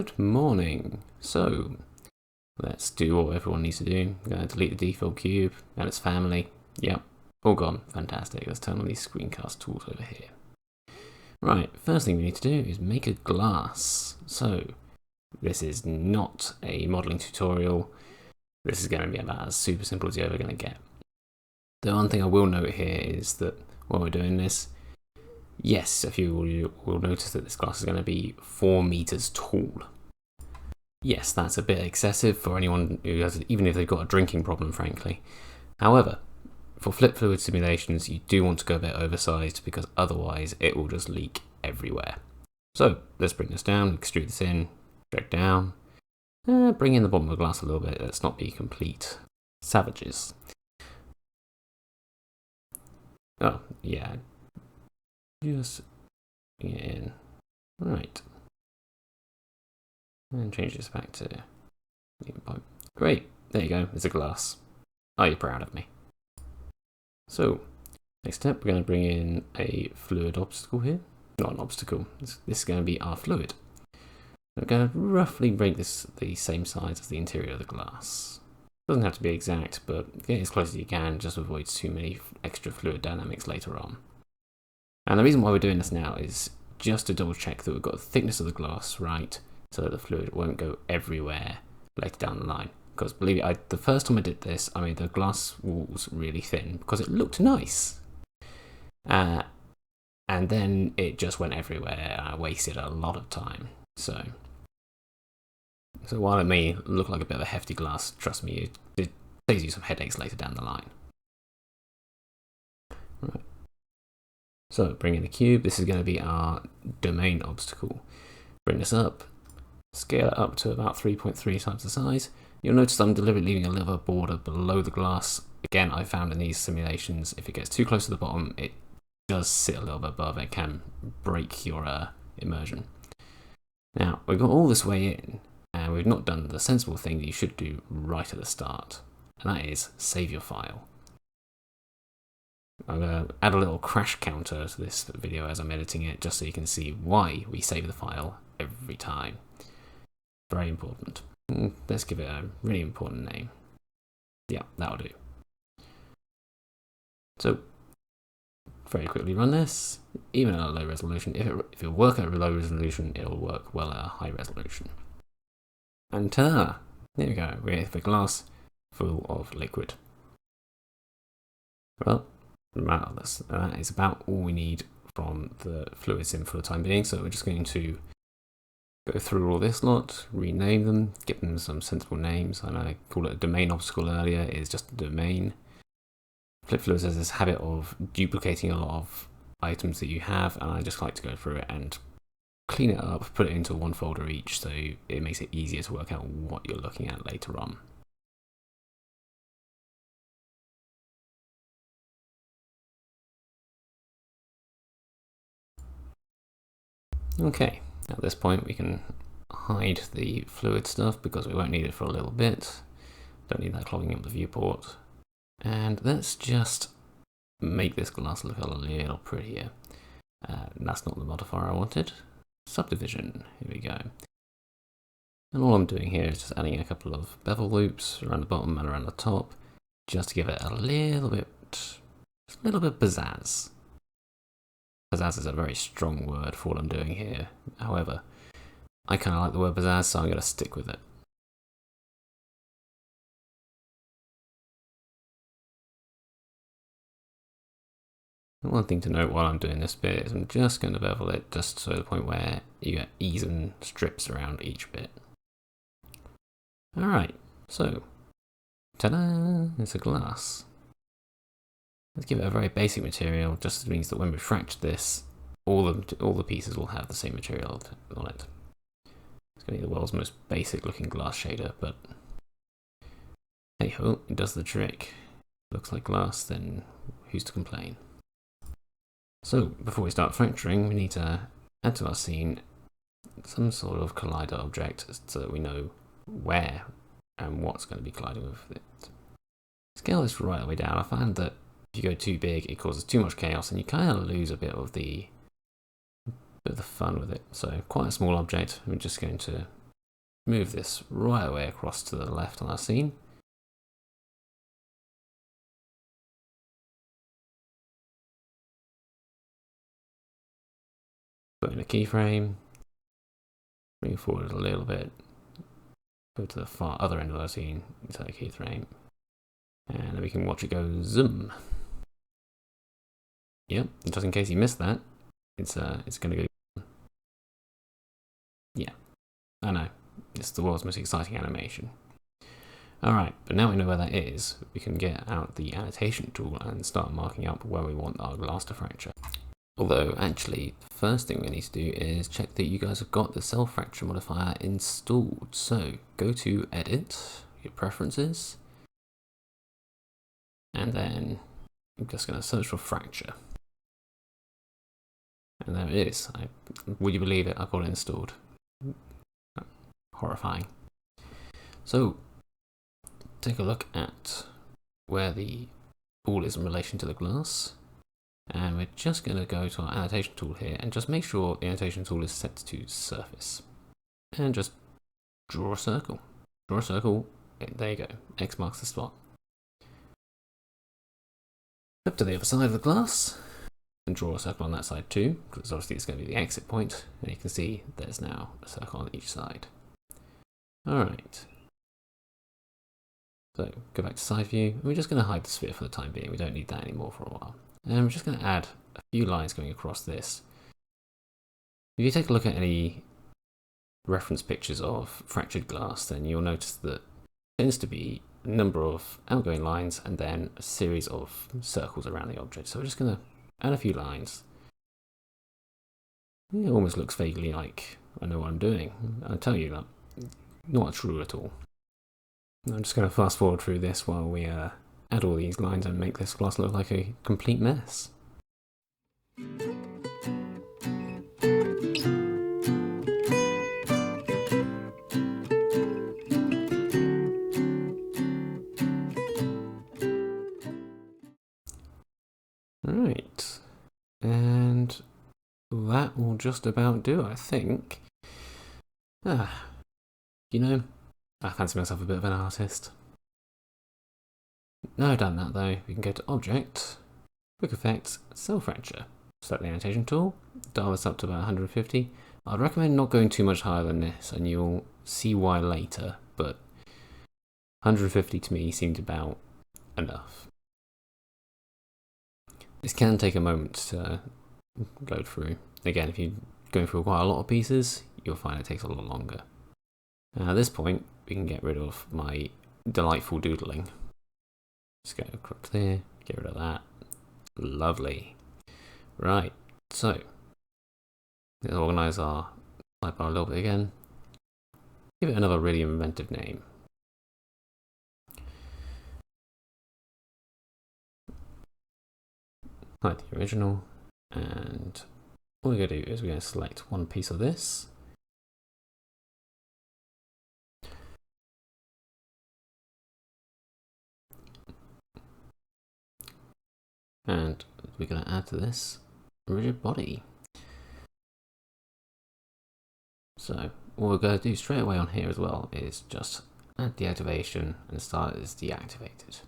Good morning. So, let's do what everyone needs to do. I'm going to delete the default cube and its family. Yep, all gone. Fantastic. Let's turn on these screencast tools over here. Right, first thing we need to do is make a glass. So, this is not a modeling tutorial. This is going to be about as super simple as you're ever going to get. The one thing I will note here is that while we're doing this, yes, if you will notice that this glass is going to be 4 meters tall. Yes, that's a bit excessive for anyone who has, even if they've got a drinking problem, frankly. However, for flip fluid simulations, you do want to go a bit oversized because otherwise it will just leak everywhere. So let's bring this down, extrude this in, drag down, bring in the bottom of the glass a little bit. Let's not be complete savages. Oh, yeah. Just bring it in. Right. And change this back to point. Great. There you go. There's a glass. Are you proud of me? So, next step, we're going to bring in a fluid obstacle here. Not an obstacle. This is going to be our fluid. We're going to roughly make this the same size as the interior of the glass. Doesn't have to be exact, but get as close as you can. Just avoid too many extra fluid dynamics later on. And the reason why we're doing this now is just to double check that we've got the thickness of the glass right, so that the fluid won't go everywhere later down the line. Because believe it, the first time I did this, I made the glass walls really thin because it looked nice. And then it just went everywhere and I wasted a lot of time. So while it may look like a bit of a hefty glass, trust me, it saves you some headaches later down the line. Right. So bring in the cube. This is going to be our domain obstacle. Bring this up, scale it up to about 3.3 times the size. You'll notice I'm deliberately leaving a little border below the glass. Again, I found in these simulations, if it gets too close to the bottom, it does sit a little bit above. It can break your immersion. Now, we've got all this way in, and we've not done the sensible thing that you should do right at the start, and that is save your file. I'm going to add a little crash counter to this video as I'm editing it, just so you can see why we save the file every time. Very important. Let's give it a really important name. Yeah, that'll do. So, very quickly run this. Even at a low resolution, if it work at a low resolution, it'll work well at a high resolution. And ta-da! There we go. We have the glass full of liquid. Well, that is about all we need from the fluid sim for the time being. So we're just going to go through all this lot, rename them, give them some sensible names. I know I called it a domain obstacle earlier. It is just a domain. Flip Fluid has this habit of duplicating a lot of items that you have, and I just like to go through it and clean it up, put it into one folder each, so it makes it easier to work out what you're looking at later on. Okay, at this point we can hide the fluid stuff because we won't need it for a little bit. Don't need that clogging up the viewport. And let's just make this glass look a little prettier. That's not the modifier I wanted. Subdivision, here we go. And all I'm doing here is just adding a couple of bevel loops around the bottom and around the top, just to give it a little bit pizzazz. Pizzazz is a very strong word for what I'm doing here. However, I kind of like the word pizzazz, so I'm going to stick with it. And one thing to note while I'm doing this bit is I'm just going to bevel it just to the point where you get even strips around each bit. Alright, so, ta-da! It's a glass. Let's give it a very basic material, just means that when we fracture this, all the pieces will have the same material on it. It's going to be the world's most basic looking glass shader, but hey ho, it does the trick. Looks like glass, then who's to complain? So, before we start fracturing, we need to add to our scene some sort of collider object so that we know where and what's going to be colliding with it. Scale this right the way down. I found that if you go too big, it causes too much chaos and you kind of lose a bit of the fun with it. So quite a small object. We're just going to move this right away across to the left on our scene. Put in a keyframe, bring it forward a little bit, go to the far other end of our scene, inside a keyframe, and then we can watch it go zoom. Yep, just in case you missed that, it's going to go. Yeah, I know, it's the world's most exciting animation. Alright, but now we know where that is, we can get out the annotation tool and start marking up where we want our glass to fracture. Although, actually, the first thing we need to do is check that you guys have got the self fracture modifier installed. So, go to Edit, your Preferences, and then I'm just going to search for fracture. And there it is. Would you believe it? I've got it installed. Horrifying. So, take a look at where the ball is in relation to the glass. And we're just going to go to our annotation tool here and just make sure the annotation tool is set to surface. And just draw a circle. Draw a circle. There you go. X marks the spot. Flip to the other side of the glass and draw a circle on that side too, because obviously it's going to be the exit point. And you can see there's now a circle on each side. Alright. So go back to side view. And we're just going to hide the sphere for the time being. We don't need that anymore for a while. And we're just going to add a few lines going across this. If you take a look at any reference pictures of fractured glass, then you'll notice that there tends to be a number of outgoing lines and then a series of circles around the object. So we're just going to add a few lines. It almost looks vaguely like I know what I'm doing. I'll tell you that. Not true at all. I'm just going to fast forward through this while we add all these lines and make this glass look like a complete mess. Right, and that will just about do, I think. You know, I fancy myself a bit of an artist. Now I've done that though, we can go to Object, Quick Effects, Self Fracture. Select the annotation tool, dial this up to about 150. I'd recommend not going too much higher than this, and you'll see why later, but 150 to me seemed about enough. This can take a moment to go through. Again, if you're going through quite a lot of pieces, you'll find it takes a lot longer. Now at this point, we can get rid of my delightful doodling. Just go across there, get rid of that. Lovely. Right, so let's organize our sidebar a little bit again. Give it another really inventive name. Hide the original, and what we're going to do is we're going to select one piece of this. And we're going to add to this rigid body. So what we're going to do straight away on here as well is just add deactivation and start as deactivated.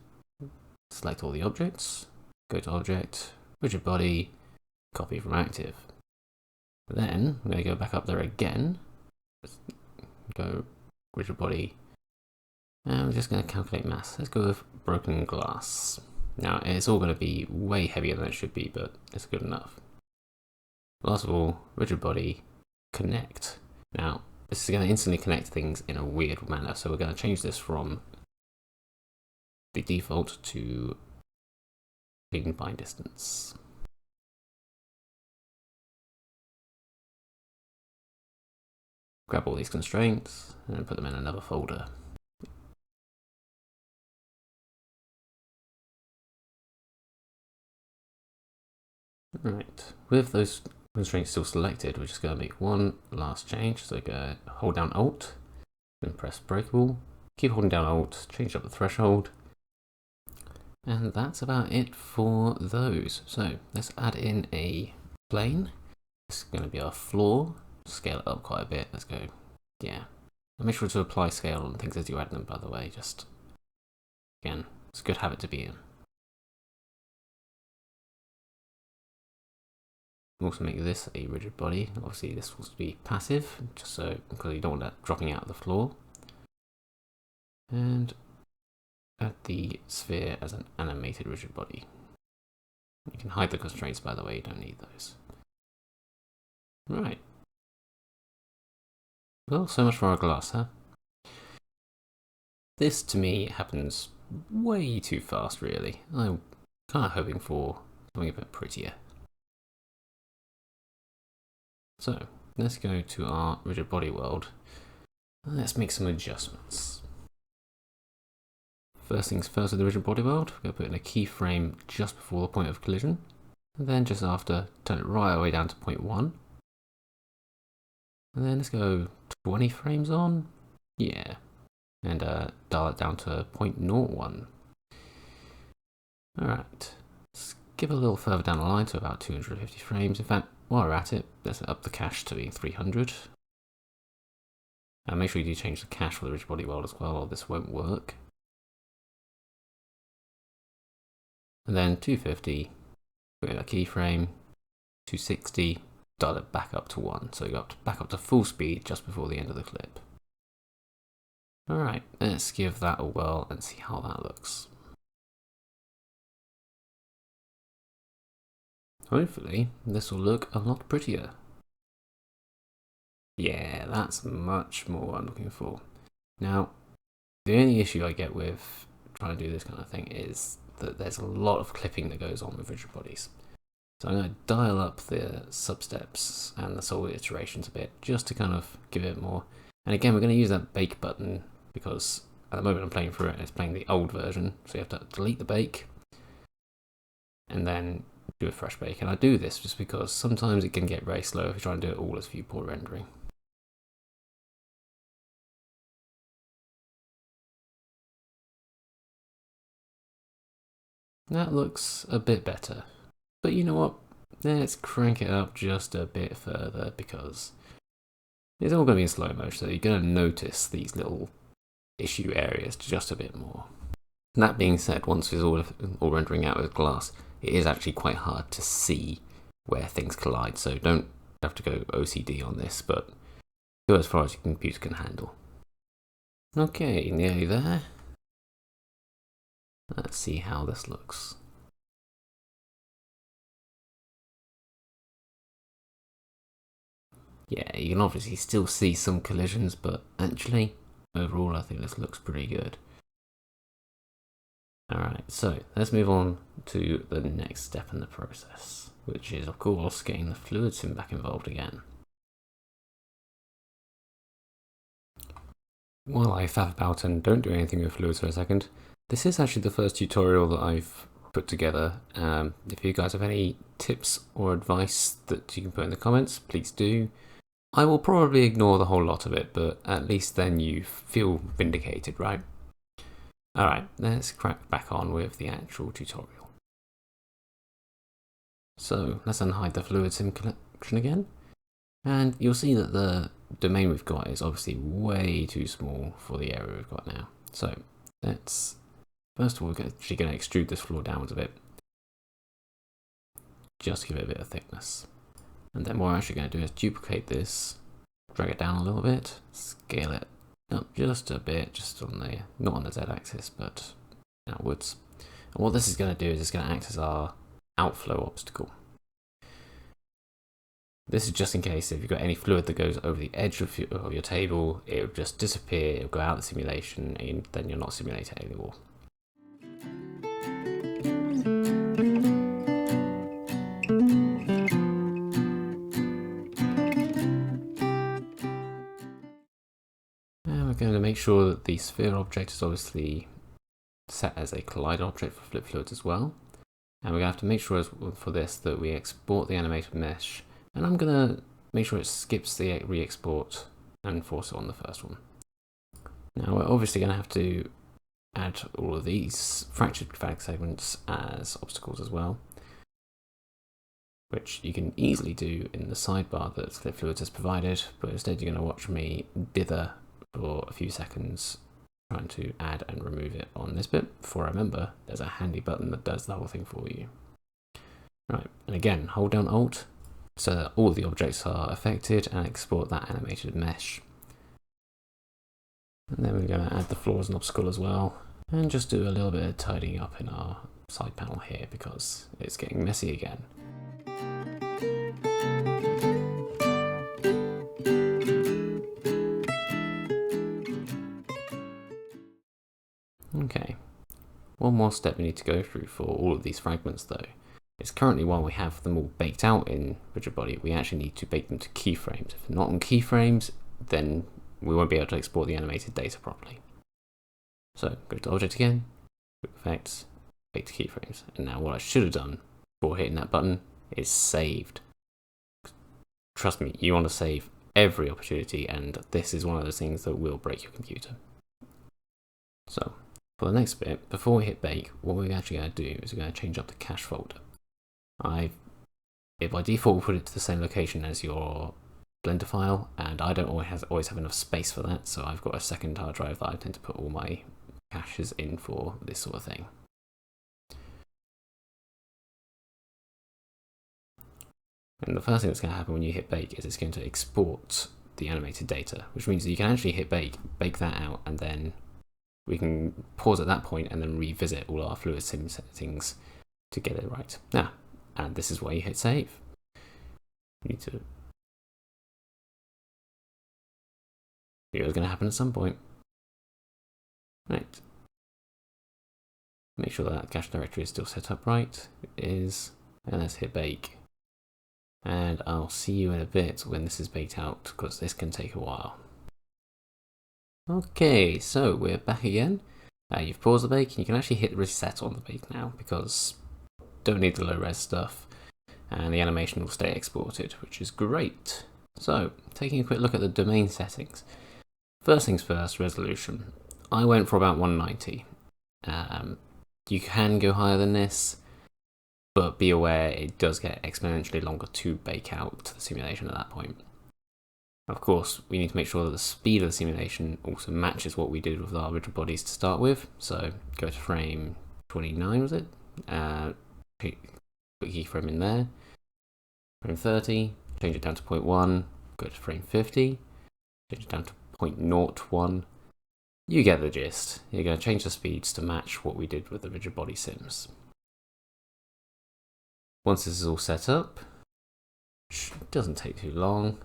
Select all the objects, go to Object, rigid body, copy from active. Then I'm going to go back up there again, go rigid body, and we're just going to calculate mass. Let's go with broken glass. Now it's all going to be way heavier than it should be, but it's good enough. Last of all, rigid body, connect. Now this is going to instantly connect things in a weird manner, so we're going to change this from the default to clean by distance. Grab all these constraints and put them in another folder. Right, with those constraints still selected, we're just going to make one last change. So go hold down Alt, then press Breakable, keep holding down Alt, change up the threshold, and that's about it for those. So let's add in a plane. It's going to be our floor. Scale it up quite a bit. Let's go, yeah, And make sure to apply scale on things as you add them, by the way. Just, again, it's a good habit to be in. Also make this a rigid body. Obviously this will be passive, just so, because you don't want that dropping out of the floor. And add the sphere as an animated rigid body. You can hide the constraints, by the way, you don't need those. Right. Well, so much for our glass, huh? This, to me, happens way too fast, really. I'm kind of hoping for something a bit prettier. So, let's go to our rigid body world. And let's make some adjustments. First things first with the rigid body world, we're going to put in a keyframe just before the point of collision. And then just after, turn it right away down to 0.1. And then let's go 20 frames on. Yeah. And dial it down to 0.01. Alright. Let's give a little further down the line to about 250 frames. In fact, while we're at it, let's up the cache to being 300. And make sure you do change the cache for the rigid body world as well, or this won't work. And then 250, put in a keyframe, 260, dial it back up to 1. So you got back up to full speed just before the end of the clip. Alright, let's give that a whirl and see how that looks. Hopefully, this will look a lot prettier. Yeah, that's much more what I'm looking for. Now, the only issue I get with trying to do this kind of thing is that there's a lot of clipping that goes on with rigid bodies. So I'm going to dial up the substeps and the solid iterations a bit, just to kind of give it more. And again, we're going to use that bake button, because at the moment I'm playing through it, it's playing the old version, so you have to delete the bake, and then do a fresh bake. And I do this just because sometimes it can get very slow if you try and do it all as viewport rendering. That looks a bit better. But you know what? Let's crank it up just a bit further, because it's all going to be in slow motion, so you're going to notice these little issue areas just a bit more. And that being said, once it's all rendering out with glass, it is actually quite hard to see where things collide, so don't have to go OCD on this, but go as far as your computer can handle. Okay, nearly there. Let's see how this looks. Yeah, you can obviously still see some collisions, but actually, overall I think this looks pretty good. Alright, so let's move on to the next step in the process, which is of course getting the fluid sim back involved again. While I faff about and don't do anything with fluids for a second, this is actually the first tutorial that I've put together. If you guys have any tips or advice that you can put in the comments, please do. I will probably ignore the whole lot of it, but at least then you feel vindicated, right? Alright, let's crack back on with the actual tutorial. So, let's unhide the fluid sim collection again. And you'll see that the domain we've got is obviously way too small for the area we've got now. So, let's, first of all, we're actually going to extrude this floor downwards a bit. Just to give it a bit of thickness. And then what we're actually going to do is duplicate this, drag it down a little bit, scale it up just a bit, just on the, not on the z-axis, but outwards. And what this is going to do is it's going to act as our outflow obstacle. This is just in case if you've got any fluid that goes over the edge of your table, it will just disappear, it will go out of the simulation, and then you're not simulating anymore. And we're going to make sure that the sphere object is obviously set as a collide object for flip fluids as well. And we're going to have to make sure for this that we export the animated mesh. And I'm going to make sure it skips the re-export and force it on the first one. Now we're obviously going to have to add all of these fractured fag segments as obstacles as well, which you can easily do in the sidebar that Flip Fluids has provided, but instead you're going to watch me dither for a few seconds trying to add and remove it on this bit before I remember there's a handy button that does the whole thing for you. Right, and again, hold down Alt so that all the objects are affected and export that animated mesh. And then we're going to add the floor as an obstacle as well, and just do a little bit of tidying up in our side panel here because it's getting messy again. Okay, one more step we need to go through for all of these fragments though. Is currently while we have them all baked out in Rigid Body, we actually need to bake them to keyframes. If they're not on keyframes, then we won't be able to export the animated data properly. So go to Object again, Effects, Bake to Keyframes. And now what I should have done before hitting that button is saved. Trust me, you want to save every opportunity, and this is one of those things that will break your computer. So for the next bit, before we hit bake, what we're actually going to do is we're going to change up the cache folder. By default, we'll put it to the same location as your Blender file, and I don't always have enough space for that, so I've got a second hard drive that I tend to put all my caches in for this sort of thing. And the first thing that's going to happen when you hit bake is it's going to export the animated data, which means that you can actually hit bake that out, and then we can pause at that point and then revisit all our fluid sim settings to get it right. Now, and this is why you hit save. You need to. It's going to happen at some point. Right. Make sure that cache directory is still set up right. It is. And let's hit bake. And I'll see you in a bit when this is baked out, because this can take a while. Okay, so we're back again. You've paused the bake, and you can actually hit reset on the bake now, because don't need the low res stuff, and the animation will stay exported, which is great. So, taking a quick look at the domain settings. First things first, resolution. I went for about 190. You can go higher than this, but be aware it does get exponentially longer to bake out to the simulation at that point. Of course, we need to make sure that the speed of the simulation also matches what we did with our rigid bodies to start with. So go to frame 29, was it? Put keyframe in there. Frame 30, change it down to 0.1, go to frame 50, change it down to 0.01. You get the gist. You're going to change the speeds to match what we did with the rigid body sims. Once this is all set up, it doesn't take too long.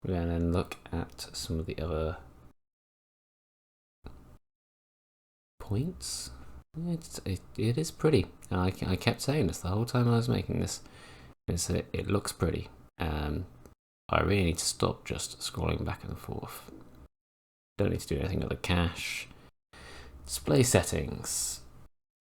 We're going to then look at some of the other points. It is pretty. I kept saying this the whole time I was making this. It looks pretty. I really need to stop just scrolling back and forth. Don't need to do anything with the cache. Display settings.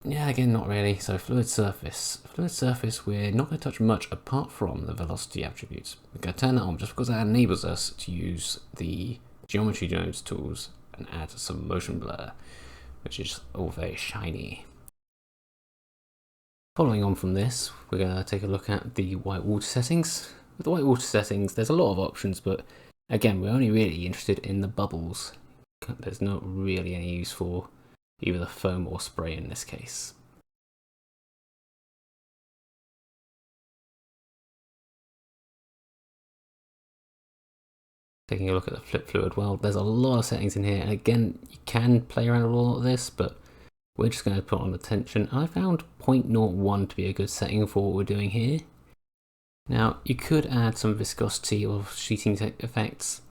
Yeah, again, not really. So fluid surface. Fluid surface, we're not going to touch much apart from the velocity attributes. We're going to turn that on just because that enables us to use the geometry nodes tools and add some motion blur, which is all very shiny. Following on from this, we're going to take a look at the white water settings. With the white water settings, there's a lot of options, but again, we're only really interested in the bubbles. There's not really any use for either the foam or spray in this case. Taking a look at the flip fluid, well, there's a lot of settings in here, and again, you can play around with all of this, but we're just going to put on the tension. I found 0.01 to be a good setting for what we're doing here. Now, you could add some viscosity or sheeting effects,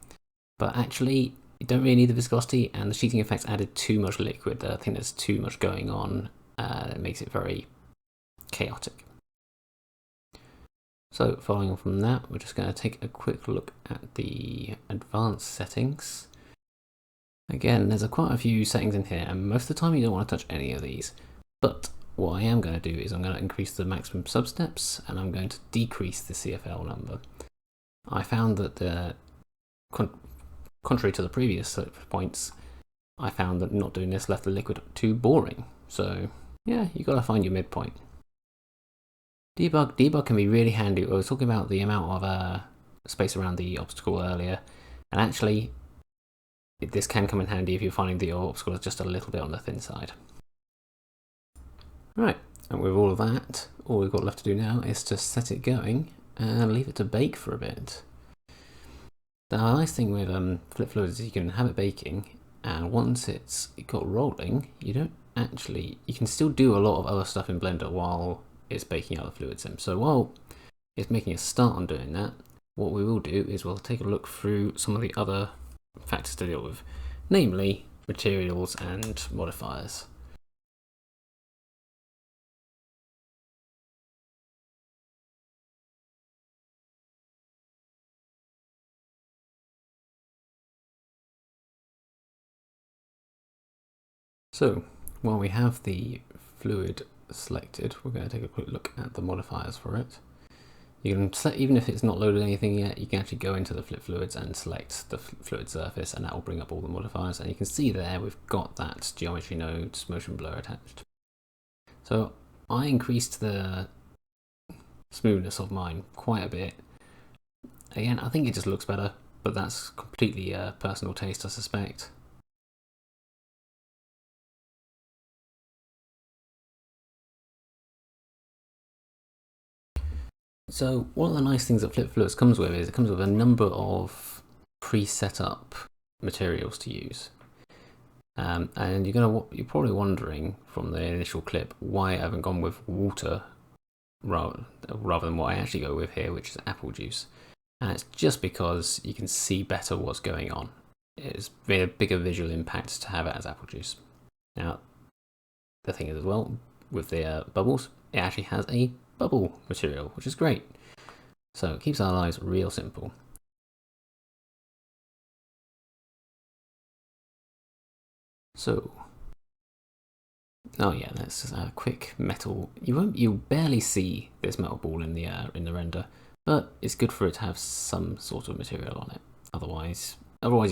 but actually, you don't really need the viscosity, and the sheeting effects added too much liquid. I think there's too much going on. It makes it very chaotic. So, following on from that, we're just going to take a quick look at the advanced settings. Again, there's quite a few settings in here, and most of the time you don't want to touch any of these. But what I am going to do is I'm going to increase the maximum substeps, and I'm going to decrease the CFL number. I found that contrary to the previous points, I found that not doing this left the liquid too boring. So yeah, you got to find your midpoint. Debug can be really handy. I was talking about the amount of space around the obstacle earlier, And actually, this can come in handy if you're finding that your obstacle is just a little bit on the thin side. Right, and with all of that, all we've got left to do now is to set it going and leave it to bake for a bit. The nice thing with flip fluids is you can have it baking, and once it's got rolling, you can still do a lot of other stuff in Blender while it's baking out the fluid sim. So while it's making a start on doing that, what we will do is we'll take a look through some of the other factors to deal with, namely materials and modifiers. So while we have the fluid selected, we're going to take a quick look at the modifiers for it. You can select, even if it's not loaded anything yet, you can actually go into the flip fluids and select the fluid surface, and that will bring up all the modifiers. And you can see there we've got that geometry nodes motion blur attached. So I increased the smoothness of mine quite a bit. Again, I think it just looks better, but that's completely personal taste, I suspect. So one of the nice things that Flip Fluids comes with is it comes with a number of pre-set up materials to use. And you're probably wondering from the initial clip why I haven't gone with water rather than what I actually go with here, which is apple juice. And it's just because you can see better what's going on. It's a bigger visual impact to have it as apple juice. Now, the thing is as well, with the bubbles, it actually has a bubble material, which is great. So it keeps our lives real simple. So, oh yeah, let's just add a quick metal. You'll barely see this metal ball in the render, but it's good for it to have some sort of material on it. Otherwise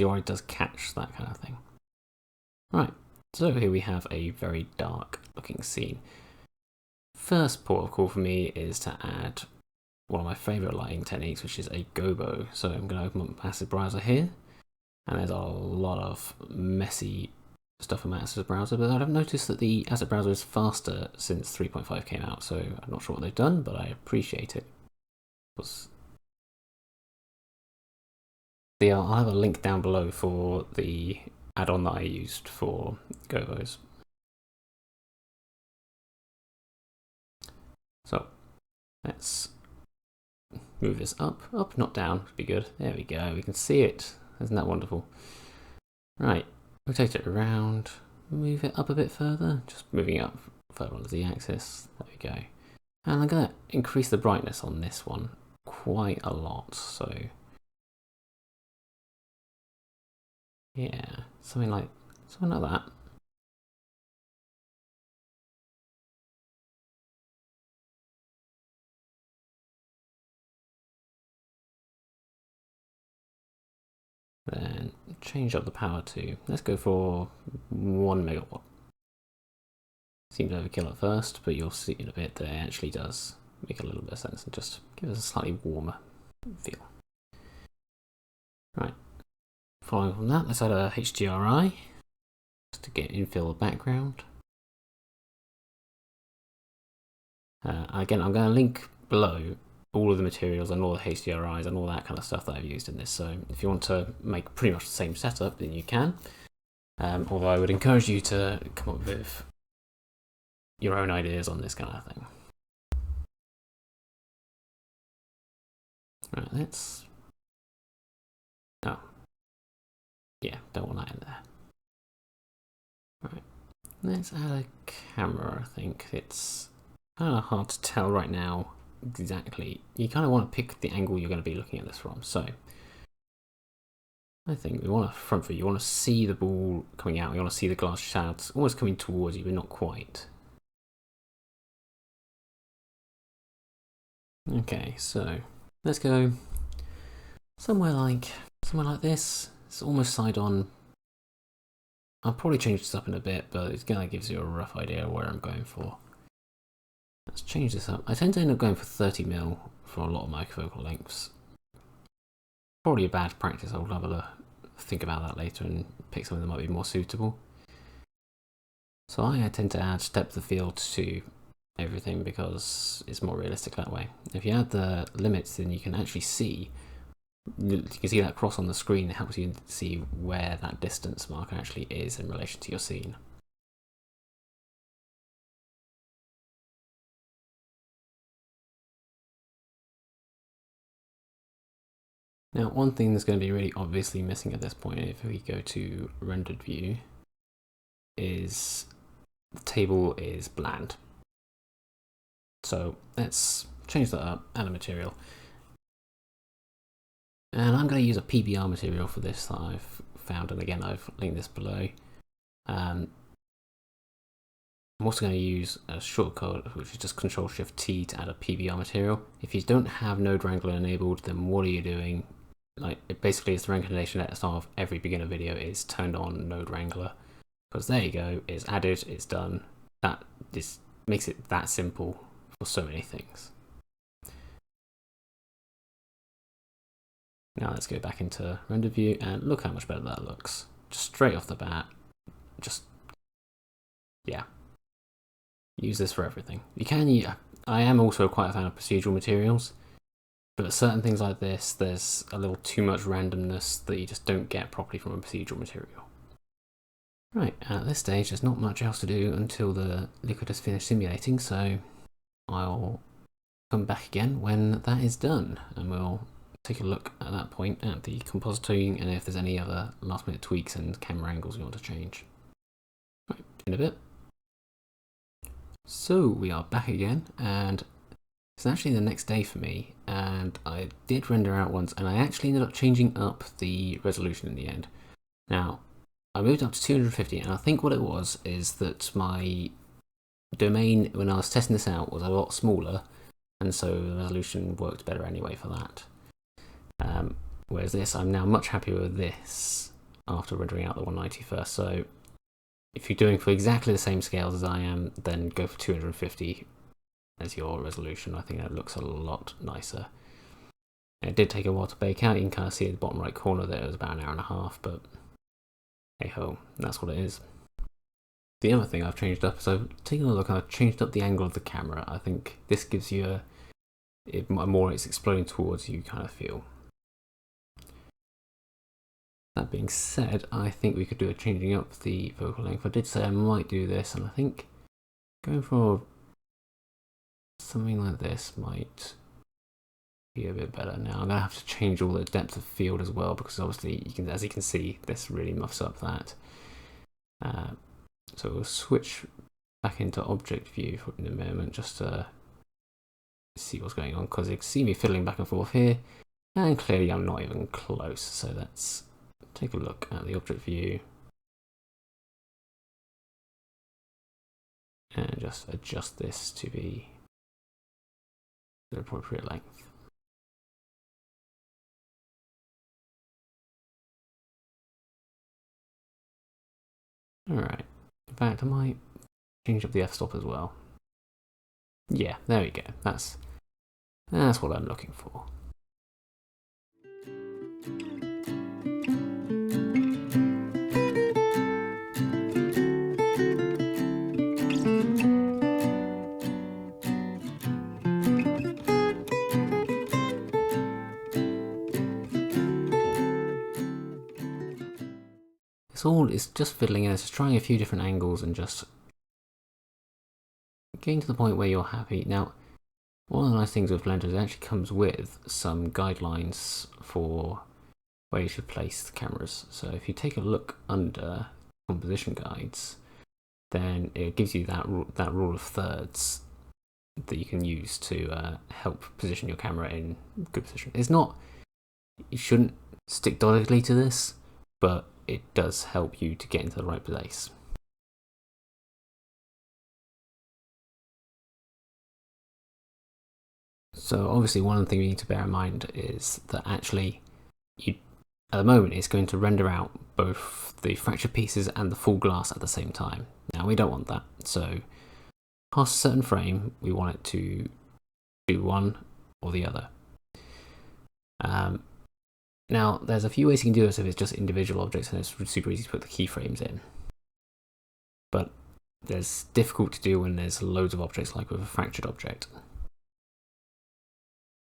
your eye does catch that kind of thing. Right. So here we have a very dark looking scene. First port of call for me is to add one of my favourite lighting techniques, which is a gobo. So I'm going to open up Asset Browser here, and there's a lot of messy stuff in my Asset Browser, but I've noticed that the Asset Browser is faster since 3.5 came out, so I'm not sure what they've done, but I appreciate it. Yeah, I'll have a link down below for the add-on that I used for gobos. So let's move this up, not down, would be good. There we go, we can see it. Isn't that wonderful? Right, rotate it around, move it up a bit further, just moving up further on the Z-axis. There we go. And I'm going to increase the brightness on this one quite a lot, so yeah, something like that. Then change up the power to, let's go for 1 megawatt. Seems overkill at first, but you'll see in a bit that it actually does make a little bit of sense and just give us a slightly warmer feel. Right, following from that, let's add a HDRI just to infill the background. Again, I'm going to link below all of the materials and all the HDRIs and all that kind of stuff that I've used in this. So if you want to make pretty much the same setup, then you can. Although I would encourage you to come up with your own ideas on this kind of thing. Right, let's... Oh. Yeah, don't want that in there. Right, let's add a camera, I think. It's kind of hard to tell right now exactly. You kind of want to pick the angle you're going to be looking at this from. So I think we want a front view. You want to see the ball coming out. You want to see the glass shards almost coming towards you, but not quite. Okay, so let's go somewhere like this. It's almost side on. I'll probably change this up in a bit, but it kind of gives you a rough idea of where I'm going for. Let's change this up. I tend to end up going for 30mm for a lot of my focal lengths. Probably a bad practice. I'll have a think about that later and pick something that might be more suitable. So I tend to add depth of field to everything because it's more realistic that way. If you add the limits, then you can actually see, you can see that cross on the screen. It helps you see where that distance marker actually is in relation to your scene. Now, one thing that's going to be really obviously missing at this point, if we go to rendered view, is the table is bland. So let's change that up, add a material. And I'm going to use a PBR material for this that I've found, and again, I've linked this below. I'm also going to use a shortcut, which is just Control-Shift-T to add a PBR material. If you don't have Node Wrangler enabled, then what are you doing? Like, it basically is the recommendation at the start of every beginner video is turned on Node Wrangler. Because there you go, it's added, it's done. That just makes it that simple for so many things. Now let's go back into render view and look how much better that looks. Just straight off the bat, yeah. Use this for everything. You can, I am also quite a fan of procedural materials, but certain things like this, there's a little too much randomness that you just don't get properly from a procedural material. Right, at this stage there's not much else to do until the liquid has finished simulating, so I'll come back again when that is done, and we'll take a look at that point at the compositing and if there's any other last minute tweaks and camera angles we want to change. Right, in a bit. So we are back again, and it's actually the next day for me, and I did render out once, and I actually ended up changing up the resolution in the end. Now, I moved up to 250, and I think what it was is that my domain, when I was testing this out, was a lot smaller, and so the resolution worked better anyway for that. Whereas this, I'm now much happier with this after rendering out the 190 first. So if you're doing for exactly the same scales as I am, then go for 250 as your resolution. I think that looks a lot nicer. It did take a while to bake out. You can kind of see at the bottom right corner that it was about an hour and a half, but hey ho, that's what it is. The other thing I've changed up is I've taken a look, I've changed up the angle of the camera. I think this gives you a more it's exploding towards you kind of feel. That being said, I think we could do a changing up the focal length. I did say I might do this, and I think going for something like this might be a bit better. Now I'm going to have to change all the depth of field as well, because obviously, as you can see, this really muffs up that. So we'll switch back into object view in a moment, just to see what's going on, because you can see me fiddling back and forth here, and clearly I'm not even close. So let's take a look at the object view and just adjust this to be the appropriate length. Alright, in fact I might change up the f-stop as well. Yeah, there we go, that's what I'm looking for. It's just fiddling in, it's just trying a few different angles and just getting to the point where you're happy. Now, one of the nice things with Blender is it actually comes with some guidelines for where you should place the cameras. So if you take a look under composition guides, then it gives you that rule of thirds that you can use to help position your camera in good position. It's not, you shouldn't stick doggedly to this, but it does help you to get into the right place. So obviously one thing you need to bear in mind is that actually at the moment it's going to render out both the fractured pieces and the full glass at the same time. Now we don't want that, so past a certain frame we want it to do one or the other. Now, there's a few ways you can do this if it's just individual objects and it's super easy to put the keyframes in. But it's difficult to do when there's loads of objects, like with a fractured object.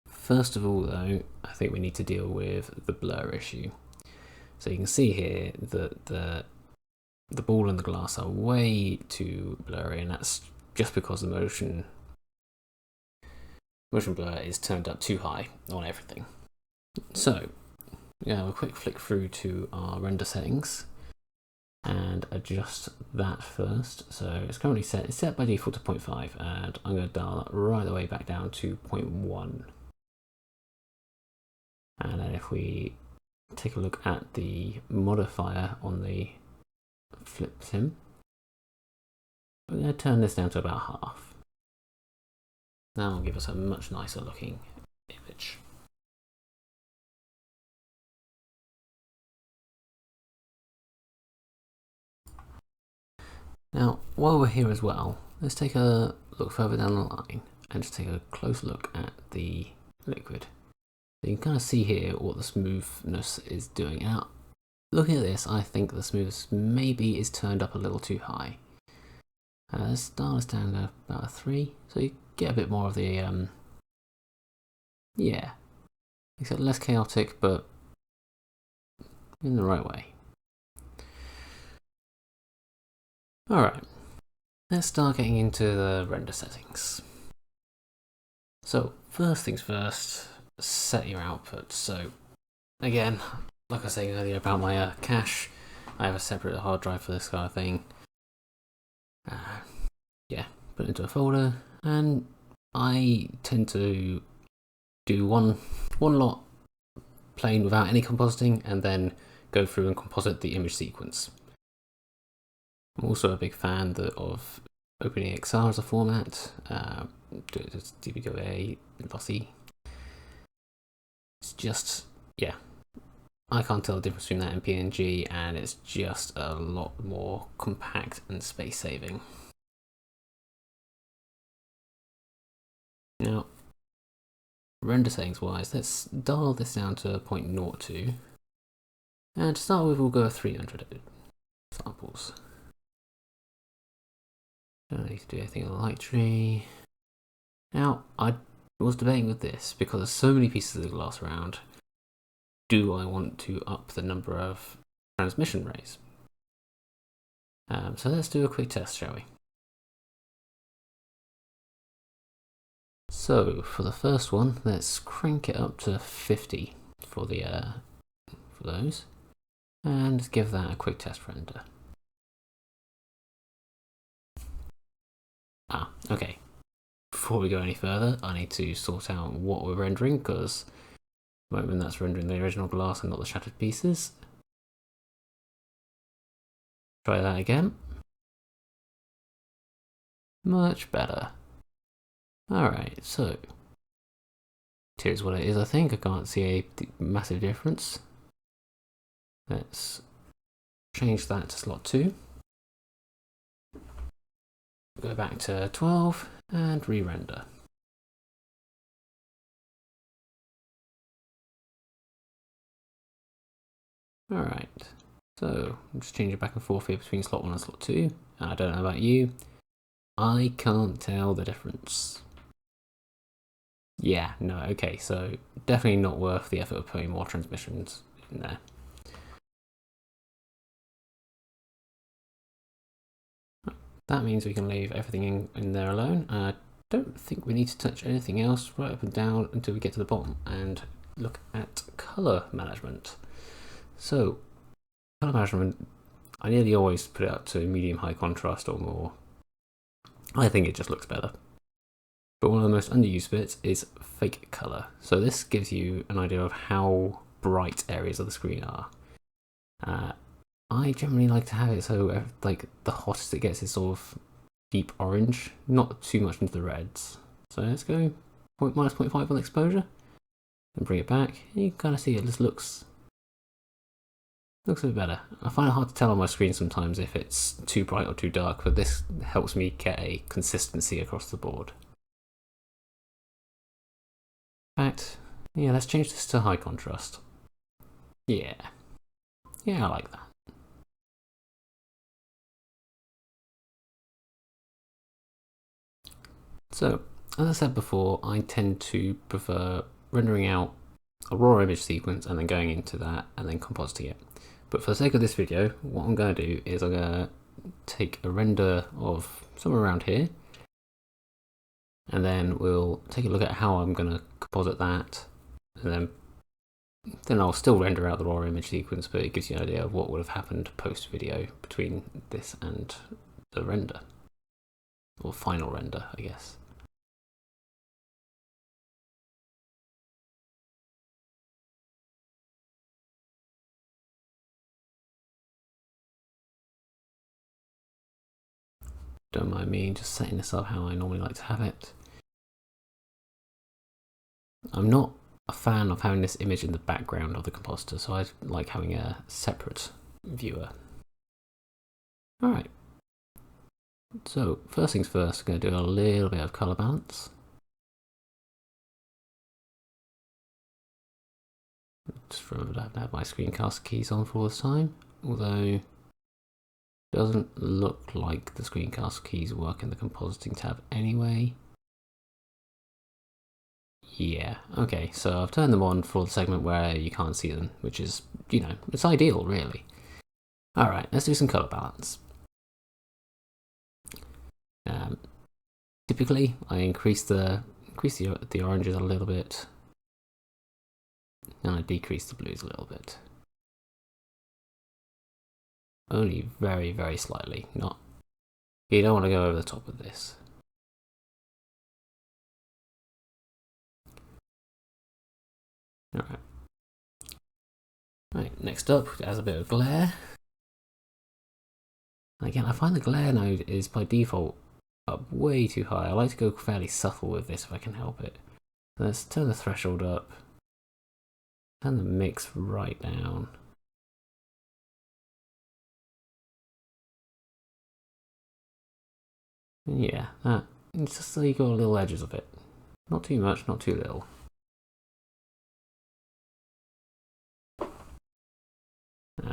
First of all, though, I think we need to deal with the blur issue. So you can see here that the ball and the glass are way too blurry, and that's just because the motion blur is turned up too high on everything. So we'll quick flick through to our render settings and adjust that first. So it's currently set by default to 0.5, and I'm going to dial that right the way back down to 0.1. And then if we take a look at the modifier on the flip sim, we're going to turn this down to about half. That will give us a much nicer looking image. Now, while we're here as well, let's take a look further down the line and just take a close look at the liquid. So you can kind of see here what the smoothness is doing. Now, looking at this, I think the smoothness maybe is turned up a little too high. Let's dial this down to about a 3, so you get a bit more of the, yeah, except less chaotic, but in the right way. Alright, let's start getting into the render settings. So, first things first, set your output. So, again, like I was saying earlier about my cache, I have a separate hard drive for this kind of thing. Yeah, put it into a folder, and I tend to do one lot plain without any compositing, and then go through and composite the image sequence. I'm also a big fan of OpenEXR as a format, do it as DVDA, lossy. It's just, yeah, I can't tell the difference between that and PNG, and it's just a lot more compact and space saving. Now, render settings wise, let's dial this down to 0.02, and to start with we'll go 300 samples. Don't need to do anything on the light tree. Now, I was debating with this because there's so many pieces of glass around. Do I want to up the number of transmission rays? So let's do a quick test, shall we? So for the first one, let's crank it up to 50 for the for those, and give that a quick test render. Okay. Before we go any further, I need to sort out what we're rendering, because at the moment that's rendering the original glass and not the shattered pieces. Try that again. Much better. Alright, so here's what it is. I think I can't see a massive difference. Let's change that to slot 2. Go back to 12 and re-render. Alright, so I'm just changing back and forth here between slot 1 and slot 2. And I don't know about you, I can't tell the difference. Yeah, no, okay, so definitely not worth the effort of putting more transmissions in there. That means we can leave everything in there alone. I don't think we need to touch anything else right up and down until we get to the bottom and look at color management. So, color management, I nearly always put it up to medium high contrast or more. I think it just looks better. But one of the most underused bits is fake color. So this gives you an idea of how bright areas of the screen are. I generally like to have it so like the hottest it gets is sort of deep orange, not too much into the reds. So let's go minus 0.5 on exposure and bring it back. And you can kind of see it just looks a bit better. I find it hard to tell on my screen sometimes if it's too bright or too dark, but this helps me get a consistency across the board. In fact, yeah, let's change this to high contrast. Yeah. Yeah, I like that. So, as I said before, I tend to prefer rendering out a raw image sequence and then going into that and then compositing it. But for the sake of this video, what I'm going to do is I'm going to take a render of somewhere around here, and then we'll take a look at how I'm going to composite that, and then I'll still render out the raw image sequence, but it gives you an idea of what would have happened post video between this and the render, or final render, I guess. Don't mind me just setting this up how I normally like to have it. I'm not a fan of having this image in the background of the compositor, so I like having a separate viewer. Alright, so first things first, I'm going to do a little bit of colour balance. Just remember to have my screencast keys on for all the time, although it doesn't look like the screencast keys work in the compositing tab anyway. Yeah, okay, so I've turned them on for the segment where you can't see them, which is, you know, it's ideal, really. Alright, let's do some colour balance. Typically, I increase the oranges a little bit, and I decrease the blues a little bit. Only very, very slightly, not... You don't want to go over the top of this. Alright. Right, next up, as a bit of glare. Again, I find the glare node is by default up way too high. I like to go fairly subtle with this if I can help it. Let's turn the threshold up. Turn the mix right down. And yeah, that. It's just so you got little edges of it. Not too much, not too little.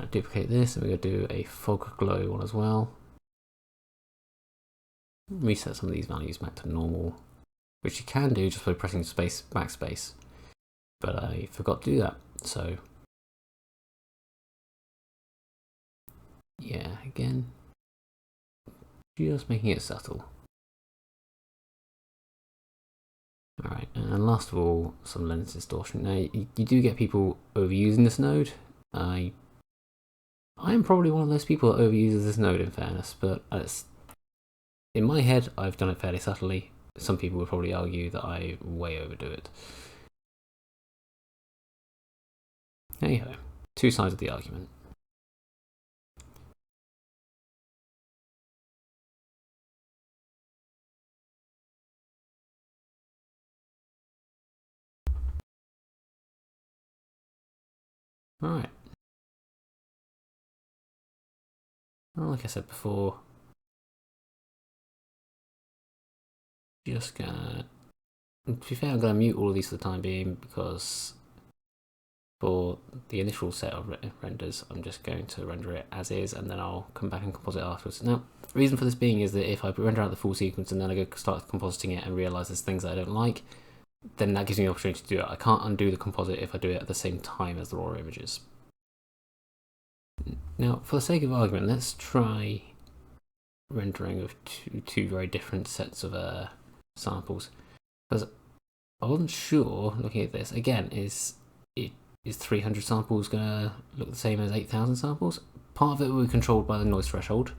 Duplicate this, and we're going to do a fog glow one as well. Reset some of these values back to normal, which you can do just by pressing backspace. But I forgot to do that, so yeah, again, just making it subtle. Alright, and last of all, some lens distortion. Now, you do get people overusing this node. I am probably one of those people that overuses this node, in fairness, but in my head, I've done it fairly subtly. Some people would probably argue that I way overdo it. There you go. Two sides of the argument. Alright. Well, like I said before, just gonna... To be fair, I'm gonna mute all of these for the time being, because for the initial set of renders, I'm just going to render it as is, and then I'll come back and composite afterwards. Now, the reason for this being is that if I render out the full sequence and then I go start compositing it and realise there's things that I don't like, then that gives me the opportunity to do it. I can't undo the composite if I do it at the same time as the raw images. Now, for the sake of argument, let's try rendering of two very different sets of samples, because I wasn't sure, looking at this, again, is 300 samples going to look the same as 8,000 samples? Part of it will be controlled by the noise threshold,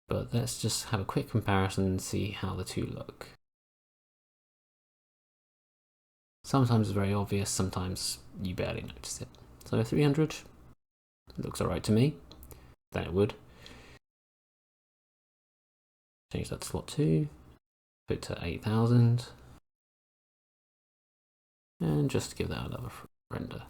but let's just have a quick comparison and see how the two look. Sometimes it's very obvious, sometimes you barely notice it. So 300 looks alright to me, then it would. Change that to slot 2, put it to 8,000, and just give that another render.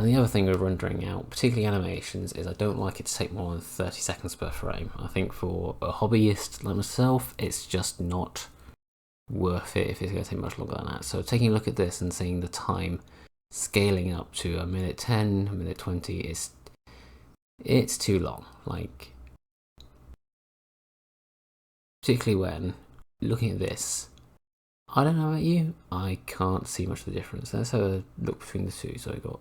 And the other thing with rendering out, particularly animations, is I don't like it to take more than 30 seconds per frame. I think for a hobbyist like myself, it's just not worth it if it's going to take much longer than that. So taking a look at this and seeing the time scaling up to a minute 10, a minute 20, it's too long. Like, particularly when looking at this, I don't know about you, I can't see much of the difference. Let's have a look between the two. So I got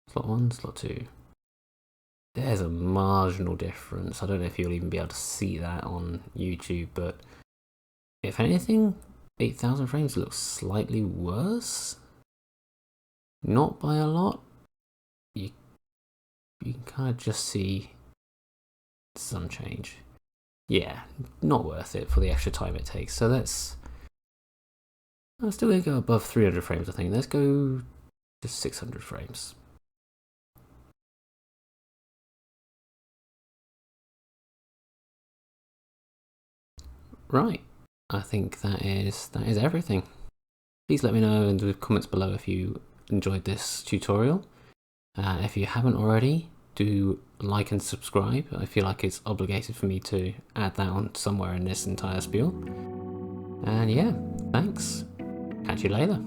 slot 1, slot 2. There's a marginal difference. I don't know if you'll even be able to see that on YouTube, but if anything, 8,000 frames looks slightly worse. Not by a lot. You can kind of just see some change. Yeah, not worth it for the extra time it takes. So I'm still going to go above 300 frames, I think. Let's go to 600 frames. Right, I think that is everything. Please let me know in the comments below if you enjoyed this tutorial. If you haven't already, do like and subscribe. I feel like it's obligated for me to add that on somewhere in this entire spiel. And yeah, thanks. Catch you later.